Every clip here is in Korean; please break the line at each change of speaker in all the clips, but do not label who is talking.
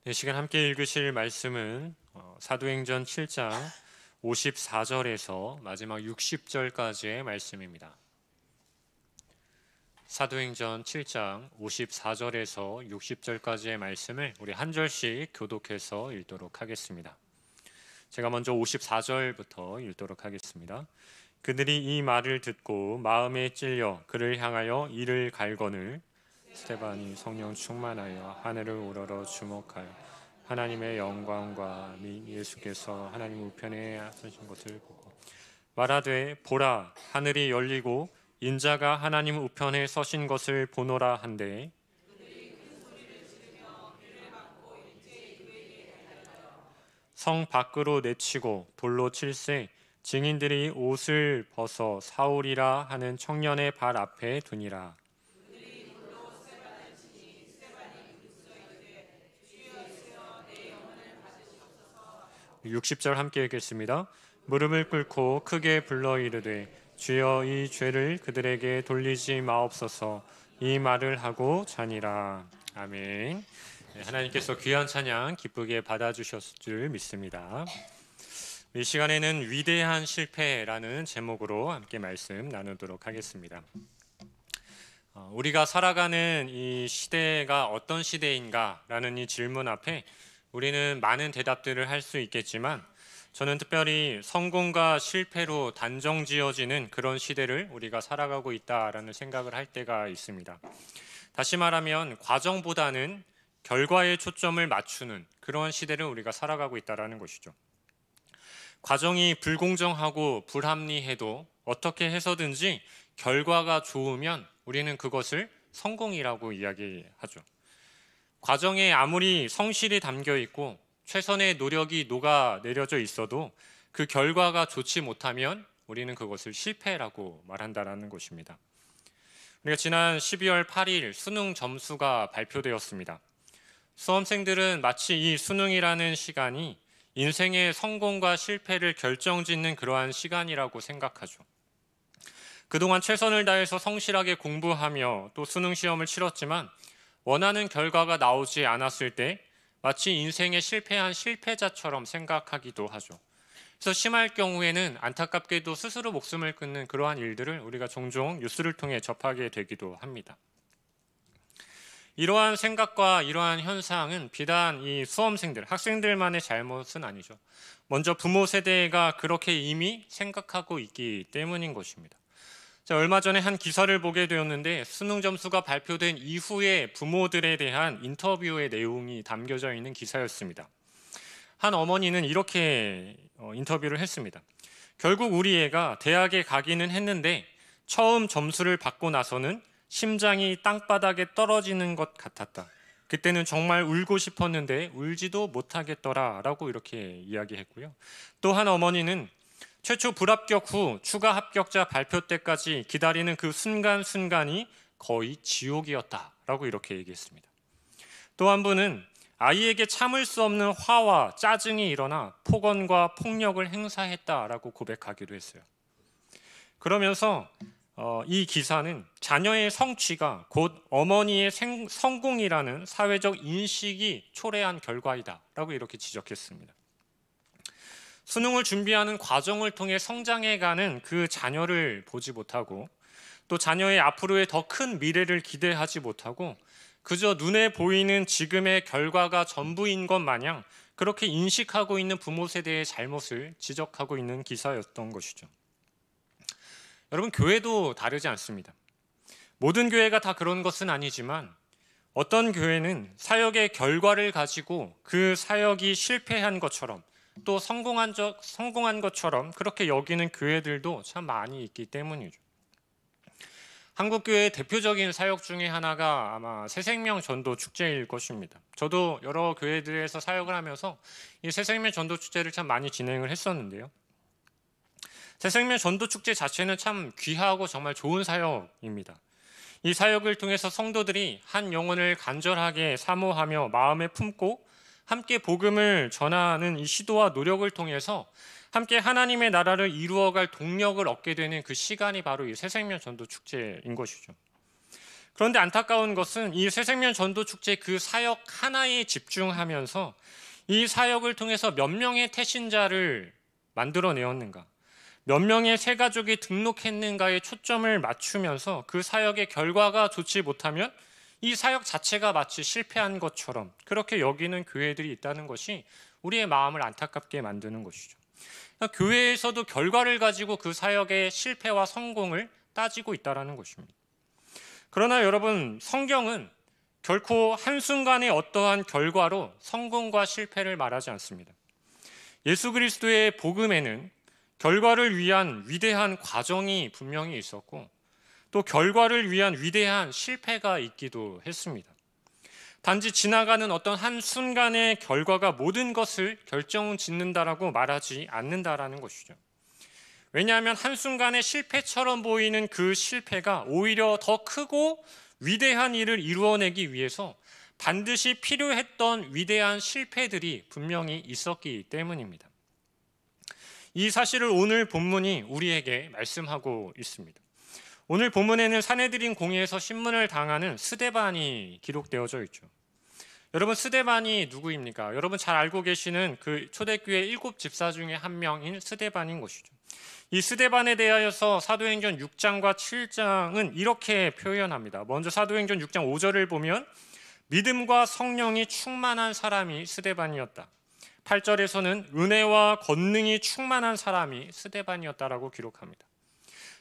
이 시간 함께 읽으실 말씀은 사도행전 7장 54절에서 마지막 60절까지의 말씀입니다. 사도행전 7장 54절에서 60절까지의 말씀을 우리 한 절씩 교독해서 읽도록 하겠습니다. 제가 먼저 54절부터 읽도록 하겠습니다. 그들이 이 말을 듣고 마음에 찔려 그를 향하여 이를 갈거늘 스데반이 성령 충만하여 하늘을 우러러 주목하여 하나님의 영광과 및 예수께서 하나님 우편에 서신 것을 보고 말하되 보라 하늘이 열리고 인자가 하나님 우편에 서신 것을 보노라 한데 성 밖으로 내치고 돌로 칠세 증인들이 옷을 벗어 사울이라 하는 청년의 발 앞에 두니라. 60절 함께 읽겠습니다. 무릎을 꿇고 크게 불러 이르되 주여 이 죄를 그들에게 돌리지 마옵소서. 이 말을 하고 자니라. 아멘. 하나님께서 귀한 찬양 기쁘게 받아주셨을 줄 믿습니다. 이 시간에는 위대한 실패라는 제목으로 함께 말씀 나누도록 하겠습니다. 우리가 살아가는 이 시대가 어떤 시대인가라는 이 질문 앞에 우리는 많은 대답들을 할 수 있겠지만 저는 특별히 성공과 실패로 단정 지어지는 그런 시대를 우리가 살아가고 있다라는 생각을 할 때가 있습니다. 다시 말하면 과정보다는 결과에 초점을 맞추는 그런 시대를 우리가 살아가고 있다라는 것이죠. 과정이 불공정하고 불합리해도 어떻게 해서든지 결과가 좋으면 우리는 그것을 성공이라고 이야기하죠. 과정에 아무리 성실이 담겨 있고 최선의 노력이 녹아내려져 있어도 그 결과가 좋지 못하면 우리는 그것을 실패라고 말한다는 것입니다. 우리가 지난 12월 8일 수능 점수가 발표되었습니다. 수험생들은 마치 이 수능이라는 시간이 인생의 성공과 실패를 결정짓는 그러한 시간이라고 생각하죠. 그동안 최선을 다해서 성실하게 공부하며 또 수능 시험을 치렀지만 원하는 결과가 나오지 않았을 때 마치 인생에 실패한 실패자처럼 생각하기도 하죠. 그래서 심할 경우에는 안타깝게도 스스로 목숨을 끊는 그러한 일들을 우리가 종종 뉴스를 통해 접하게 되기도 합니다. 이러한 생각과 이러한 현상은 비단 이 수험생들, 학생들만의 잘못은 아니죠. 먼저 부모 세대가 그렇게 이미 생각하고 있기 때문인 것입니다. 얼마 전에 한 기사를 보게 되었는데 수능 점수가 발표된 이후에 부모들에 대한 인터뷰의 내용이 담겨져 있는 기사였습니다. 한 어머니는 이렇게 인터뷰를 했습니다. 결국 우리 애가 대학에 가기는 했는데 처음 점수를 받고 나서는 심장이 땅바닥에 떨어지는 것 같았다. 그때는 정말 울고 싶었는데 울지도 못하겠더라 라고 이렇게 이야기했고요. 또 한 어머니는 최초 불합격 후 추가 합격자 발표 때까지 기다리는 그 순간순간이 거의 지옥이었다라고 이렇게 얘기했습니다. 또 한 분은 아이에게 참을 수 없는 화와 짜증이 일어나 폭언과 폭력을 행사했다라고 고백하기도 했어요. 그러면서 이 기사는 자녀의 성취가 곧 어머니의 성공이라는 사회적 인식이 초래한 결과이다라고 이렇게 지적했습니다. 수능을 준비하는 과정을 통해 성장해가는 그 자녀를 보지 못하고 또 자녀의 앞으로의 더 큰 미래를 기대하지 못하고 그저 눈에 보이는 지금의 결과가 전부인 것 마냥 그렇게 인식하고 있는 부모 세대의 잘못을 지적하고 있는 기사였던 것이죠. 여러분, 교회도 다르지 않습니다. 모든 교회가 다 그런 것은 아니지만 어떤 교회는 사역의 결과를 가지고 그 사역이 실패한 것처럼 또 성공한 것처럼 그렇게 여기는 교회들도 참 많이 있기 때문이죠. 한국교회의 대표적인 사역 중에 하나가 아마 새생명 전도 축제일 것입니다. 저도 여러 교회들에서 사역을 하면서 이 새생명 전도 축제를 참 많이 진행을 했었는데요. 새생명 전도 축제 자체는 참 귀하고 정말 좋은 사역입니다. 이 사역을 통해서 성도들이 한 영혼을 간절하게 사모하며 마음에 품고 함께 복음을 전하는 이 시도와 노력을 통해서 함께 하나님의 나라를 이루어갈 동력을 얻게 되는 그 시간이 바로 이 새생명 전도 축제인 것이죠. 그런데 안타까운 것은 이 새생명 전도 축제 그 사역 하나에 집중하면서 이 사역을 통해서 몇 명의 태신자를 만들어내었는가, 몇 명의 새 가족이 등록했는가에 초점을 맞추면서 그 사역의 결과가 좋지 못하면 이 사역 자체가 마치 실패한 것처럼 그렇게 여기는 교회들이 있다는 것이 우리의 마음을 안타깝게 만드는 것이죠. 그러니까 교회에서도 결과를 가지고 그 사역의 실패와 성공을 따지고 있다는 것입니다. 그러나 여러분, 성경은 결코 한순간의 어떠한 결과로 성공과 실패를 말하지 않습니다. 예수 그리스도의 복음에는 결과를 위한 위대한 과정이 분명히 있었고 또 결과를 위한 위대한 실패가 있기도 했습니다. 단지 지나가는 어떤 한순간의 결과가 모든 것을 결정짓는다라고 말하지 않는다라는 것이죠. 왜냐하면 한순간의 실패처럼 보이는 그 실패가 오히려 더 크고 위대한 일을 이루어내기 위해서 반드시 필요했던 위대한 실패들이 분명히 있었기 때문입니다. 이 사실을 오늘 본문이 우리에게 말씀하고 있습니다. 오늘 본문에는 산헤드린 공회에서 신문을 당하는 스데반이 기록되어져 있죠. 여러분, 스데반이 누구입니까? 여러분 잘 알고 계시는 그 초대교회 7 집사 중에 한 명인 스데반인 것이죠. 이 스데반에 대하여서 사도행전 6장과 7장은 이렇게 표현합니다. 먼저 사도행전 6장 5절을 보면 믿음과 성령이 충만한 사람이 스데반이었다. 8절에서는 은혜와 권능이 충만한 사람이 스데반이었다라고 기록합니다.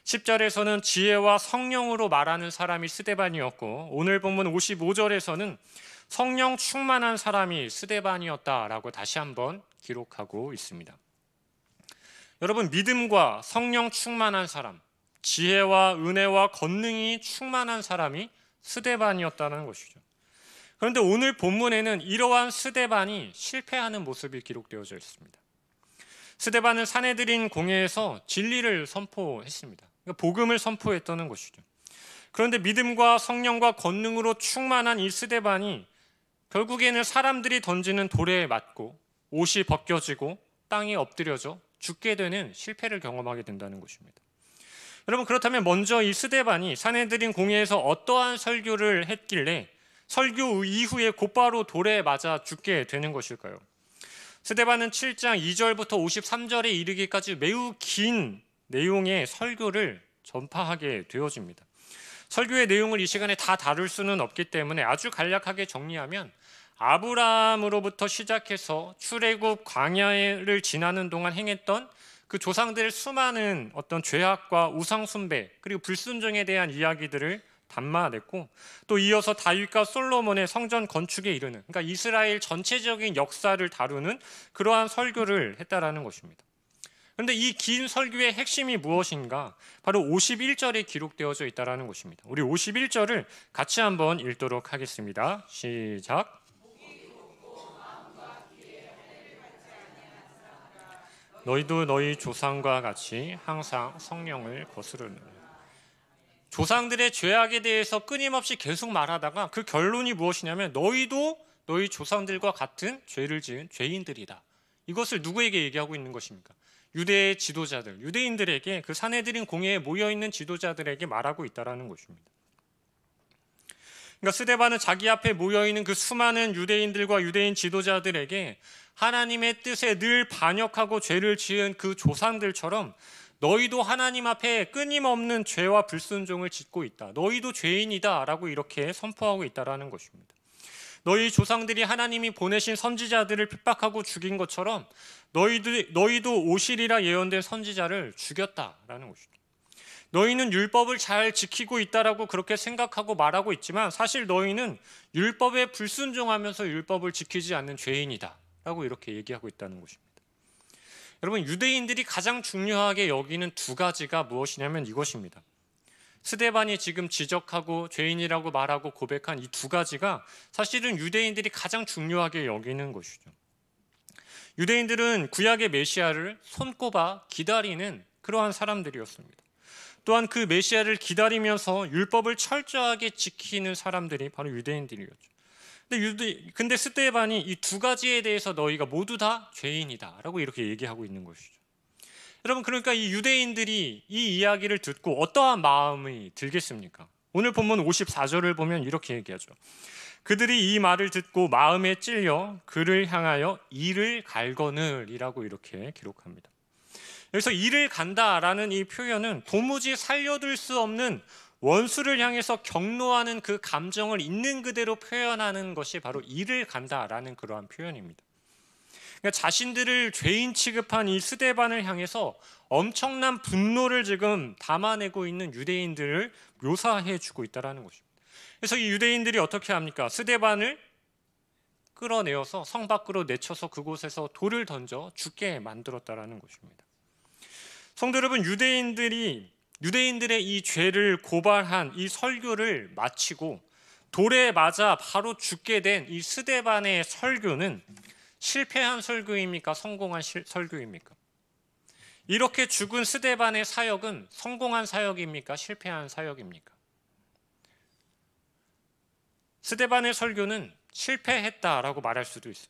10절에서는 지혜와 성령으로 말하는 사람이 스데반이었고 오늘 본문 55절에서는 성령 충만한 사람이 스데반이었다라고 다시 한번 기록하고 있습니다. 여러분, 믿음과 성령 충만한 사람, 지혜와 은혜와 권능이 충만한 사람이 스데반이었다는 것이죠. 그런데 오늘 본문에는 이러한 스데반이 실패하는 모습이 기록되어져 있습니다. 스데반은 산헤드린 공회에서 진리를 선포했습니다. 그러니까 복음을 선포했다는 것이죠. 그런데 믿음과 성령과 권능으로 충만한 이 스데반이 결국에는 사람들이 던지는 돌에 맞고 옷이 벗겨지고 땅에 엎드려져 죽게 되는 실패를 경험하게 된다는 것입니다. 여러분, 그렇다면 먼저 이 스데반이 산헤드린 공회에서 어떠한 설교를 했길래 설교 이후에 곧바로 돌에 맞아 죽게 되는 것일까요? 스데반은 7장 2절부터 53절에 이르기까지 매우 긴 내용의 설교를 전파하게 되어집니다. 설교의 내용을 이 시간에 다 다룰 수는 없기 때문에 아주 간략하게 정리하면 아브라함으로부터 시작해서 출애굽 광야를 지나는 동안 행했던 그 조상들의 수많은 어떤 죄악과 우상 숭배 그리고 불순종에 대한 이야기들을 담아냈고 또 이어서 다윗과 솔로몬의 성전 건축에 이르는, 그러니까 이스라엘 전체적인 역사를 다루는 그러한 설교를 했다라는 것입니다. 그런데 이 긴 설교의 핵심이 무엇인가? 바로 51절에 기록되어져 있다라는 것입니다. 우리 51절을 같이 한번 읽도록 하겠습니다. 시작. 너희도 너희 조상과 같이 항상 성령을 거스르는. 조상들의 죄악에 대해서 끊임없이 계속 말하다가 그 결론이 무엇이냐면 너희도 너희 조상들과 같은 죄를 지은 죄인들이다. 이것을 누구에게 얘기하고 있는 것입니까? 유대의 지도자들, 유대인들에게, 그 산헤드린 공회에 모여있는 지도자들에게 말하고 있다는 것입니다. 그러니까 스데반은 자기 앞에 모여있는 그 수많은 유대인들과 유대인 지도자들에게 하나님의 뜻에 늘 반역하고 죄를 지은 그 조상들처럼 너희도 하나님 앞에 끊임없는 죄와 불순종을 짓고 있다. 너희도 죄인이다 라고 이렇게 선포하고 있다는 것입니다. 너희 조상들이 하나님이 보내신 선지자들을 핍박하고 죽인 것처럼 너희도 오시리라 예언된 선지자를 죽였다라는 것입니다. 너희는 율법을 잘 지키고 있다라고 그렇게 생각하고 말하고 있지만 사실 너희는 율법에 불순종하면서 율법을 지키지 않는 죄인이다 라고 이렇게 얘기하고 있다는 것입니다. 여러분, 유대인들이 가장 중요하게 여기는 두 가지가 무엇이냐면 이것입니다. 스데반이 지금 지적하고 죄인이라고 말하고 고백한 이 두 가지가 사실은 유대인들이 가장 중요하게 여기는 것이죠. 유대인들은 구약의 메시아를 손꼽아 기다리는 그러한 사람들이었습니다. 또한 그 메시아를 기다리면서 율법을 철저하게 지키는 사람들이 바로 유대인들이었죠. 근데 스데반이 이 두 가지에 대해서 너희가 모두 다 죄인이다 라고 이렇게 얘기하고 있는 것이죠. 여러분, 그러니까 이 유대인들이 이 이야기를 듣고 어떠한 마음이 들겠습니까? 오늘 본문 54절을 보면 이렇게 얘기하죠. 그들이 이 말을 듣고 마음에 찔려 그를 향하여 이를 갈거늘이라고 이렇게 기록합니다. 여기서 이를 간다라는 이 표현은 도무지 살려둘 수 없는 원수를 향해서 경노하는 그 감정을 있는 그대로 표현하는 것이 바로 이를 간다라는 그러한 표현입니다. 그러니까 자신들을 죄인 취급한 이 스데반을 향해서 엄청난 분노를 지금 담아내고 있는 유대인들을 묘사해 주고 있다는 것입니다. 그래서 이 유대인들이 어떻게 합니까? 스데반을 끌어내어서 성 밖으로 내쳐서 그곳에서 돌을 던져 죽게 만들었다는 것입니다. 성도 여러분, 유대인들의 이 죄를 고발한 이 설교를 마치고 돌에 맞아 바로 죽게 된 이 스데반의 설교는 실패한 설교입니까? 성공한 설교입니까? 이렇게 죽은 스데반의 사역은 성공한 사역입니까? 실패한 사역입니까? 스데반의 설교는 실패했다라고 말할 수도 있어요.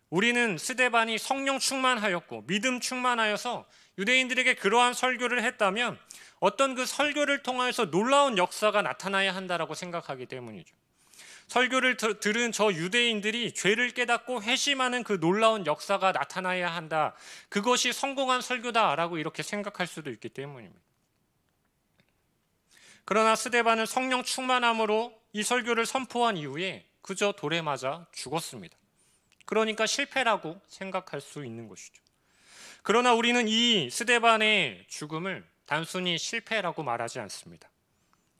우리는 스데반이 성령 충만하였고 믿음 충만하여서 유대인들에게 그러한 설교를 했다면 어떤 그 설교를 통하여서 놀라운 역사가 나타나야 한다라고 생각하기 때문이죠. 설교를 들은 저 유대인들이 죄를 깨닫고 회심하는 그 놀라운 역사가 나타나야 한다. 그것이 성공한 설교다라고 이렇게 생각할 수도 있기 때문입니다. 그러나 스데반은 성령 충만함으로 이 설교를 선포한 이후에 그저 돌에 맞아 죽었습니다. 그러니까 실패라고 생각할 수 있는 것이죠. 그러나 우리는 이 스데반의 죽음을 단순히 실패라고 말하지 않습니다.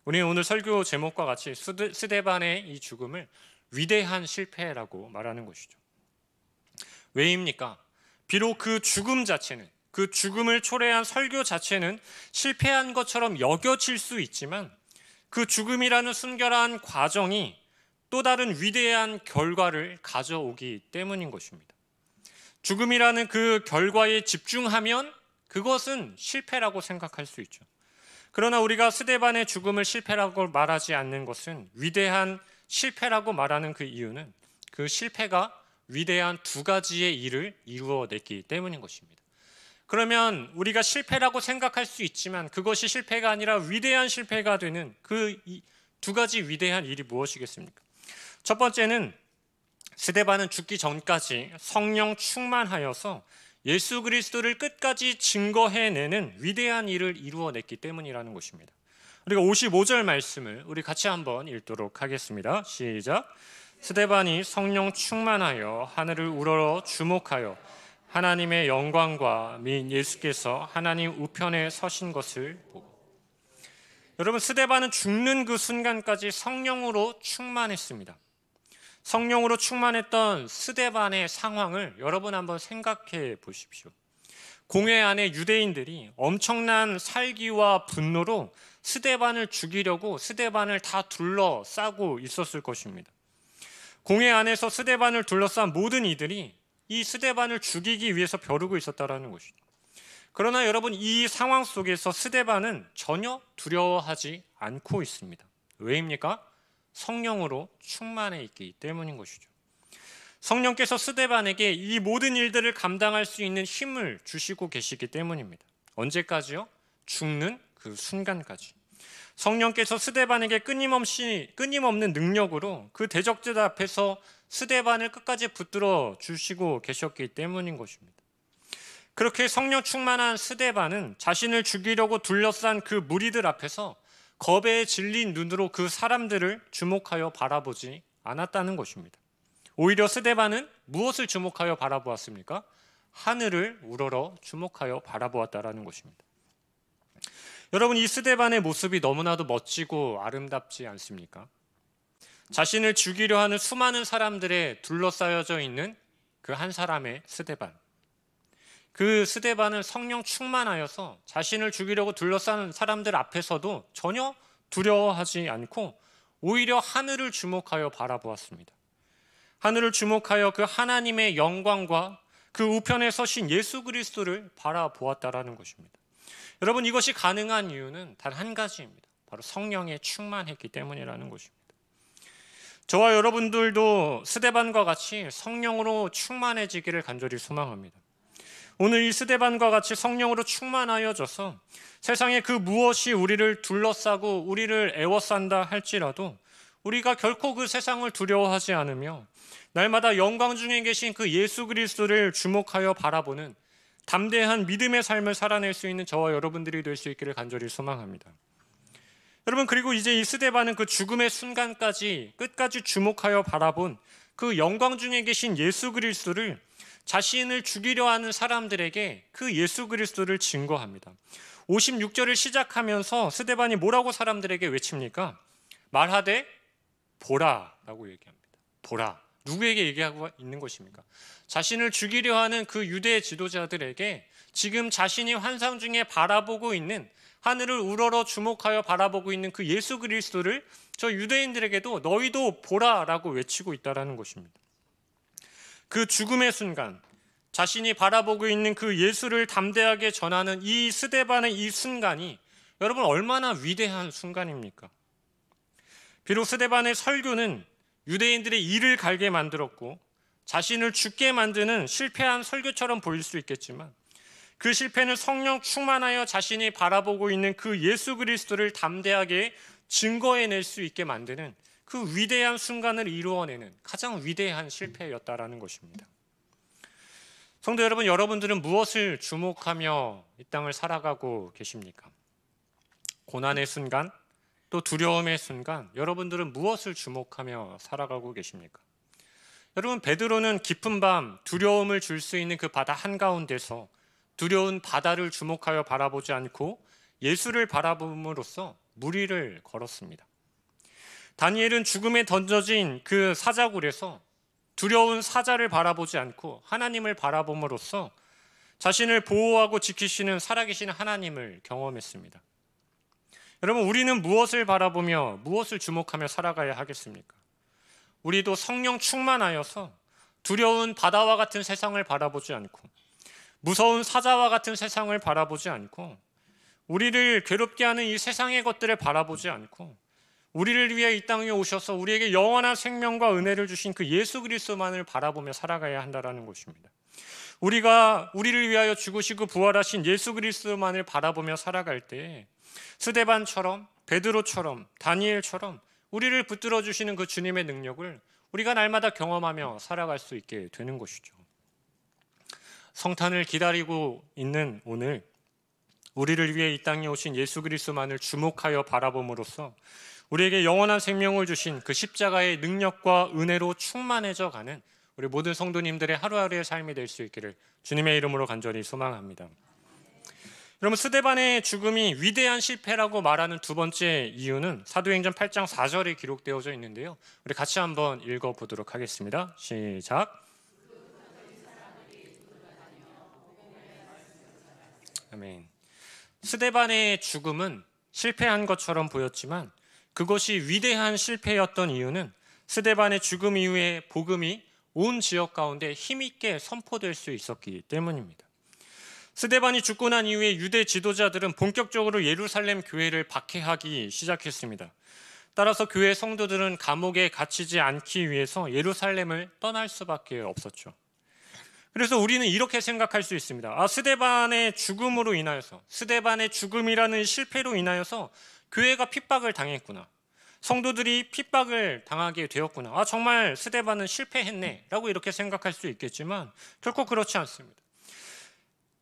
우리는 오늘 설교 제목과 같이 스데반의 이 죽음을 위대한 실패라고 말하는 것이죠. 왜입니까? 비록 그 죽음 자체는, 그 죽음을 초래한 설교 자체는 실패한 것처럼 여겨질 수 있지만 그 죽음이라는 순결한 과정이 또 다른 위대한 결과를 가져오기 때문인 것입니다. 죽음이라는 그 결과에 집중하면 그것은 실패라고 생각할 수 있죠. 그러나 우리가 스데반의 죽음을 실패라고 말하지 않는 것은 위대한 실패라고 말하는 그 이유는 그 실패가 위대한 두 가지의 일을 이루어냈기 때문인 것입니다. 그러면 우리가 실패라고 생각할 수 있지만 그것이 실패가 아니라 위대한 실패가 되는 그 두 가지 위대한 일이 무엇이겠습니까? 첫 번째는 스데반은 죽기 전까지 성령 충만하여서 예수 그리스도를 끝까지 증거해내는 위대한 일을 이루어냈기 때문이라는 것입니다. 우리가 55절 말씀을 우리 같이 한번 읽도록 하겠습니다. 시작. 스데반이 성령 충만하여 하늘을 우러러 주목하여 하나님의 영광과 및 예수께서 하나님 우편에 서신 것을 보고. 여러분, 스데반은 죽는 그 순간까지 성령으로 충만했습니다. 성령으로 충만했던 스데반의 상황을 여러분 한번 생각해 보십시오. 공회 안에 유대인들이 엄청난 살기와 분노로 스데반을 죽이려고 스데반을 다 둘러싸고 있었을 것입니다. 공회 안에서 스데반을 둘러싼 모든 이들이 이 스데반을 죽이기 위해서 벼르고 있었다는 것이죠. 그러나 여러분, 이 상황 속에서 스데반은 전혀 두려워하지 않고 있습니다. 왜입니까? 성령으로 충만해 있기 때문인 것이죠. 성령께서 스데반에게 이 모든 일들을 감당할 수 있는 힘을 주시고 계시기 때문입니다. 언제까지요? 죽는 그 순간까지. 성령께서 스데반에게 끊임없는 능력으로 그 대적들 앞에서 스데반을 끝까지 붙들어 주시고 계셨기 때문인 것입니다. 그렇게 성령 충만한 스데반은 자신을 죽이려고 둘러싼 그 무리들 앞에서 겁에 질린 눈으로 그 사람들을 주목하여 바라보지 않았다는 것입니다. 오히려 스데반은 무엇을 주목하여 바라보았습니까? 하늘을 우러러 주목하여 바라보았다는 것입니다. 여러분, 이 스데반의 모습이 너무나도 멋지고 아름답지 않습니까? 자신을 죽이려 하는 수많은 사람들에 둘러싸여져 있는 그 한 사람의 스데반. 그 스데반은 성령 충만하여서 자신을 죽이려고 둘러싼 사람들 앞에서도 전혀 두려워하지 않고 오히려 하늘을 주목하여 바라보았습니다. 하늘을 주목하여 그 하나님의 영광과 그 우편에 서신 예수 그리스도를 바라보았다라는 것입니다. 여러분, 이것이 가능한 이유는 단 한 가지입니다. 바로 성령에 충만했기 때문이라는 것입니다. 저와 여러분들도 스데반과 같이 성령으로 충만해지기를 간절히 소망합니다. 오늘 이 스데반과 같이 성령으로 충만하여져서 세상의 그 무엇이 우리를 둘러싸고 우리를 애워싼다 할지라도 우리가 결코 그 세상을 두려워하지 않으며 날마다 영광 중에 계신 그 예수 그리스도를 주목하여 바라보는 담대한 믿음의 삶을 살아낼 수 있는 저와 여러분들이 될 수 있기를 간절히 소망합니다. 여러분, 그리고 이제 이 스데반은 그 죽음의 순간까지 끝까지 주목하여 바라본 그 영광 중에 계신 예수 그리스도를 자신을 죽이려 하는 사람들에게 그 예수 그리스도를 증거합니다. 56절을 시작하면서 스데반이 뭐라고 사람들에게 외칩니까? 말하되 보라 라고 얘기합니다. 보라. 누구에게 얘기하고 있는 것입니까? 자신을 죽이려 하는 그 유대 지도자들에게 지금 자신이 환상 중에 바라보고 있는, 하늘을 우러러 주목하여 바라보고 있는 그 예수 그리스도를 저 유대인들에게도 너희도 보라라고 외치고 있다는 것입니다. 그 죽음의 순간, 자신이 바라보고 있는 그 예수를 담대하게 전하는 이 스데반의 이 순간이 여러분 얼마나 위대한 순간입니까? 비록 스데반의 설교는 유대인들의 이를 갈게 만들었고 자신을 죽게 만드는 실패한 설교처럼 보일 수 있겠지만 그 실패는 성령 충만하여 자신이 바라보고 있는 그 예수 그리스도를 담대하게 증거해낼 수 있게 만드는 그 위대한 순간을 이루어내는 가장 위대한 실패였다라는 것입니다. 성도 여러분, 여러분들은 무엇을 주목하며 이 땅을 살아가고 계십니까? 고난의 순간, 또 두려움의 순간, 여러분들은 무엇을 주목하며 살아가고 계십니까? 여러분, 베드로는 깊은 밤 두려움을 줄 수 있는 그 바다 한가운데서 두려운 바다를 주목하여 바라보지 않고 예수를 바라봄으로써 무리를 걸었습니다. 다니엘은 죽음에 던져진 그 사자굴에서 두려운 사자를 바라보지 않고 하나님을 바라봄으로써 자신을 보호하고 지키시는 살아계신 하나님을 경험했습니다. 여러분, 우리는 무엇을 바라보며 무엇을 주목하며 살아가야 하겠습니까? 우리도 성령 충만하여서 두려운 바다와 같은 세상을 바라보지 않고 무서운 사자와 같은 세상을 바라보지 않고 우리를 괴롭게 하는 이 세상의 것들을 바라보지 않고 우리를 위해 이 땅에 오셔서 우리에게 영원한 생명과 은혜를 주신 그 예수 그리스도만을 바라보며 살아가야 한다는 것입니다. 우리가 우리를 위하여 죽으시고 부활하신 예수 그리스도만을 바라보며 살아갈 때 스데반처럼, 베드로처럼, 다니엘처럼 우리를 붙들어 주시는 그 주님의 능력을 우리가 날마다 경험하며 살아갈 수 있게 되는 것이죠. 성탄을 기다리고 있는 오늘, 우리를 위해 이 땅에 오신 예수 그리스도만을 주목하여 바라봄으로써 우리에게 영원한 생명을 주신 그 십자가의 능력과 은혜로 충만해져 가는 우리 모든 성도님들의 하루하루의 삶이 될 수 있기를 주님의 이름으로 간절히 소망합니다. 여러분, 스데반의 죽음이 위대한 실패라고 말하는 두 번째 이유는 사도행전 8장 4절에 기록되어져 있는데요. 우리 같이 한번 읽어보도록 하겠습니다. 시작. 아멘. 스데반의 죽음은 실패한 것처럼 보였지만 그것이 위대한 실패였던 이유는 스데반의 죽음 이후에 복음이 온 지역 가운데 힘있게 선포될 수 있었기 때문입니다. 스데반이 죽고 난 이후에 유대 지도자들은 본격적으로 예루살렘 교회를 박해하기 시작했습니다. 따라서 교회 성도들은 감옥에 갇히지 않기 위해서 예루살렘을 떠날 수밖에 없었죠. 그래서 우리는 이렇게 생각할 수 있습니다. 스데반의 죽음으로 인하여서, 스데반의 죽음이라는 실패로 인하여서 교회가 핍박을 당했구나. 성도들이 핍박을 당하게 되었구나. 정말 스데반은 실패했네 라고 이렇게 생각할 수 있겠지만 결코 그렇지 않습니다.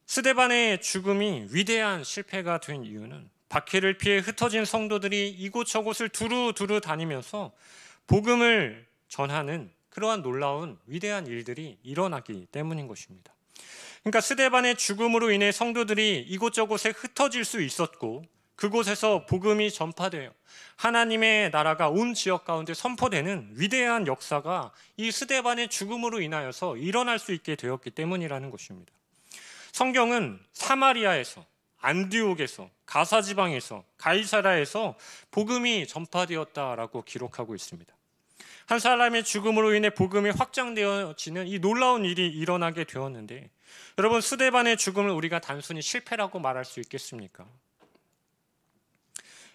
스데반의 죽음이 위대한 실패가 된 이유는 박해를 피해 흩어진 성도들이 이곳저곳을 두루두루 다니면서 복음을 전하는 그러한 놀라운 위대한 일들이 일어나기 때문인 것입니다. 그러니까 스데반의 죽음으로 인해 성도들이 이곳저곳에 흩어질 수 있었고 그곳에서 복음이 전파되어 하나님의 나라가 온 지역 가운데 선포되는 위대한 역사가 이 스데반의 죽음으로 인하여서 일어날 수 있게 되었기 때문이라는 것입니다. 성경은 사마리아에서, 안디옥에서, 가사지방에서, 가이사라에서 복음이 전파되었다라고 기록하고 있습니다. 한 사람의 죽음으로 인해 복음이 확장되어지는 이 놀라운 일이 일어나게 되었는데 여러분, 스데반의 죽음을 우리가 단순히 실패라고 말할 수 있겠습니까?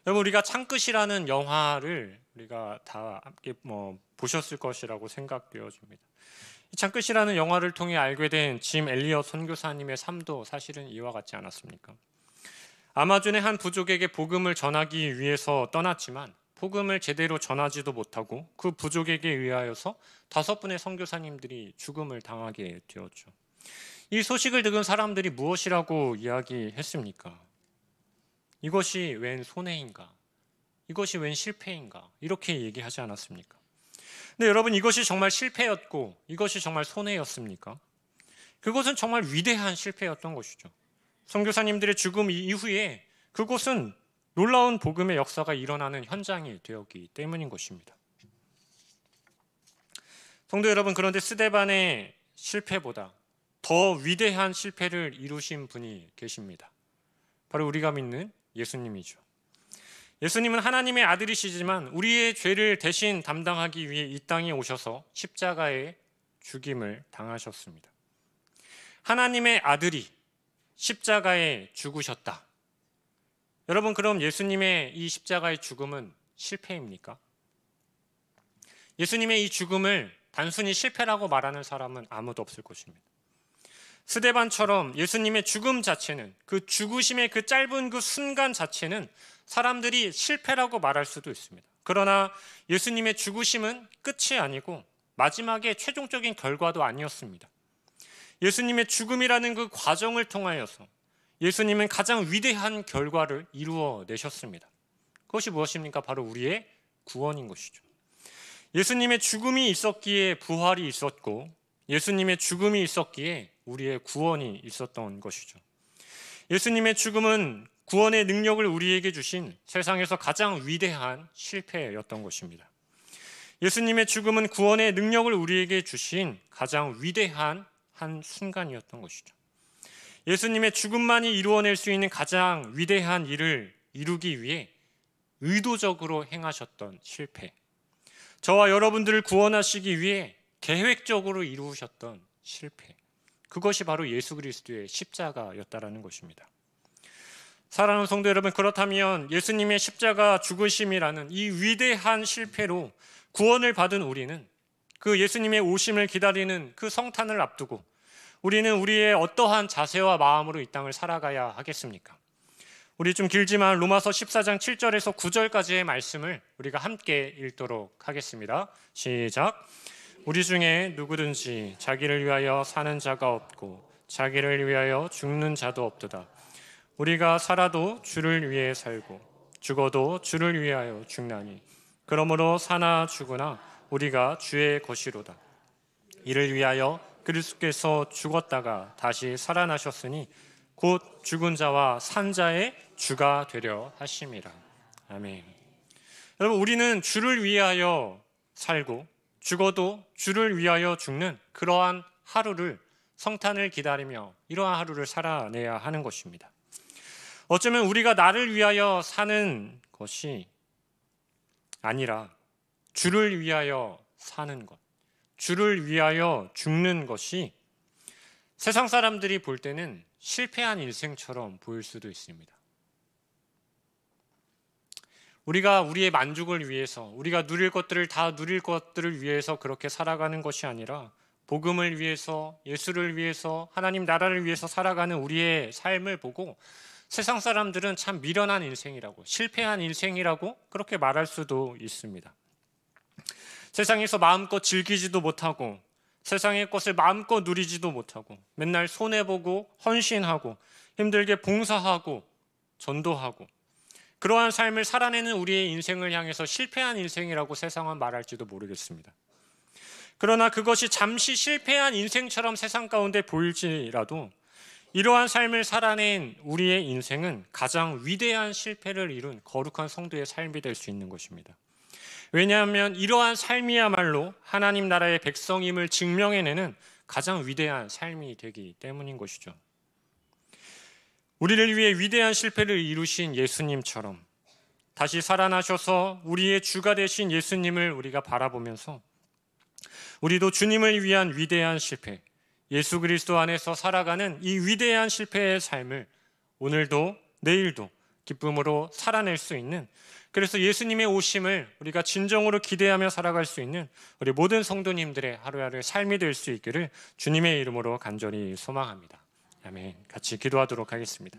여러분, 우리가 창끝이라는 영화를 우리가 다 함께 보셨을 것이라고 생각되어집니다. 창끝이라는 영화를 통해 알게 된 짐 엘리엇 선교사님의 삶도 사실은 이와 같지 않았습니까? 아마존의 한 부족에게 복음을 전하기 위해서 떠났지만 복음을 제대로 전하지도 못하고 그 부족에게 의하여서 5분의 선교사님들이 죽음을 당하게 되었죠. 이 소식을 들은 사람들이 무엇이라고 이야기했습니까? 이것이 웬 손해인가? 이것이 웬 실패인가? 이렇게 얘기하지 않았습니까? 근데 여러분, 이것이 정말 실패였고 이것이 정말 손해였습니까? 그것은 정말 위대한 실패였던 것이죠. 선교사님들의 죽음 이후에 그곳은 놀라운 복음의 역사가 일어나는 현장이 되었기 때문인 것입니다. 성도 여러분, 그런데 스데반의 실패보다 더 위대한 실패를 이루신 분이 계십니다. 바로 우리가 믿는 예수님이죠. 예수님은 하나님의 아들이시지만 우리의 죄를 대신 담당하기 위해 이 땅에 오셔서 십자가에 죽임을 당하셨습니다. 하나님의 아들이 십자가에 죽으셨다. 여러분, 그럼 예수님의 이 십자가의 죽음은 실패입니까? 예수님의 이 죽음을 단순히 실패라고 말하는 사람은 아무도 없을 것입니다. 스데반처럼 예수님의 죽음 자체는, 그 죽으심의 그 짧은 그 순간 자체는 사람들이 실패라고 말할 수도 있습니다. 그러나 예수님의 죽으심은 끝이 아니고 마지막에 최종적인 결과도 아니었습니다. 예수님의 죽음이라는 그 과정을 통하여서 예수님은 가장 위대한 결과를 이루어내셨습니다. 그것이 무엇입니까? 바로 우리의 구원인 것이죠. 예수님의 죽음이 있었기에 부활이 있었고 예수님의 죽음이 있었기에 우리의 구원이 있었던 것이죠. 예수님의 죽음은 구원의 능력을 우리에게 주신 세상에서 가장 위대한 실패였던 것입니다. 예수님의 죽음은 구원의 능력을 우리에게 주신 가장 위대한 한 순간이었던 것이죠. 예수님의 죽음만이 이루어낼 수 있는 가장 위대한 일을 이루기 위해 의도적으로 행하셨던 실패, 저와 여러분들을 구원하시기 위해 계획적으로 이루셨던 실패, 그것이 바로 예수 그리스도의 십자가였다라는 것입니다. 사랑하는 성도 여러분, 그렇다면 예수님의 십자가 죽으심이라는 이 위대한 실패로 구원을 받은 우리는 그 예수님의 오심을 기다리는 그 성탄을 앞두고 우리는 우리의 어떠한 자세와 마음으로 이 땅을 살아가야 하겠습니까? 우리 좀 길지만 로마서 14장 7절에서 9절까지의 말씀을 우리가 함께 읽도록 하겠습니다. 시작. 우리 중에 누구든지 자기를 위하여 사는 자가 없고 자기를 위하여 죽는 자도 없도다. 우리가 살아도 주를 위해 살고 죽어도 주를 위하여 죽나니 그러므로 사나 죽으나 우리가 주의 것이로다. 이를 위하여 그리스도께서 죽었다가 다시 살아나셨으니 곧 죽은 자와 산 자의 주가 되려 하심이라. 아멘. 여러분, 우리는 주를 위하여 살고 죽어도 주를 위하여 죽는 그러한 하루를, 성탄을 기다리며 이러한 하루를 살아내야 하는 것입니다. 어쩌면 우리가 나를 위하여 사는 것이 아니라 주를 위하여 사는 것, 주를 위하여 죽는 것이 세상 사람들이 볼 때는 실패한 인생처럼 보일 수도 있습니다. 우리가 우리의 만족을 위해서, 우리가 누릴 것들을 다 누릴 것들을 위해서 그렇게 살아가는 것이 아니라 복음을 위해서, 예수를 위해서, 하나님 나라를 위해서 살아가는 우리의 삶을 보고 세상 사람들은 참 미련한 인생이라고, 실패한 인생이라고 그렇게 말할 수도 있습니다. 세상에서 마음껏 즐기지도 못하고 세상의 것을 마음껏 누리지도 못하고 맨날 손해보고 헌신하고 힘들게 봉사하고 전도하고 그러한 삶을 살아내는 우리의 인생을 향해서 실패한 인생이라고 세상은 말할지도 모르겠습니다. 그러나 그것이 잠시 실패한 인생처럼 세상 가운데 보일지라도 이러한 삶을 살아낸 우리의 인생은 가장 위대한 실패를 이룬 거룩한 성도의 삶이 될 수 있는 것입니다. 왜냐하면 이러한 삶이야말로 하나님 나라의 백성임을 증명해내는 가장 위대한 삶이 되기 때문인 것이죠. 우리를 위해 위대한 실패를 이루신 예수님처럼 다시 살아나셔서 우리의 주가 되신 예수님을 우리가 바라보면서 우리도 주님을 위한 위대한 실패, 예수 그리스도 안에서 살아가는 이 위대한 실패의 삶을 오늘도 내일도 기쁨으로 살아낼 수 있는, 그래서 예수님의 오심을 우리가 진정으로 기대하며 살아갈 수 있는 우리 모든 성도님들의 하루하루의 삶이 될 수 있기를 주님의 이름으로 간절히 소망합니다. 아멘. 같이 기도하도록 하겠습니다.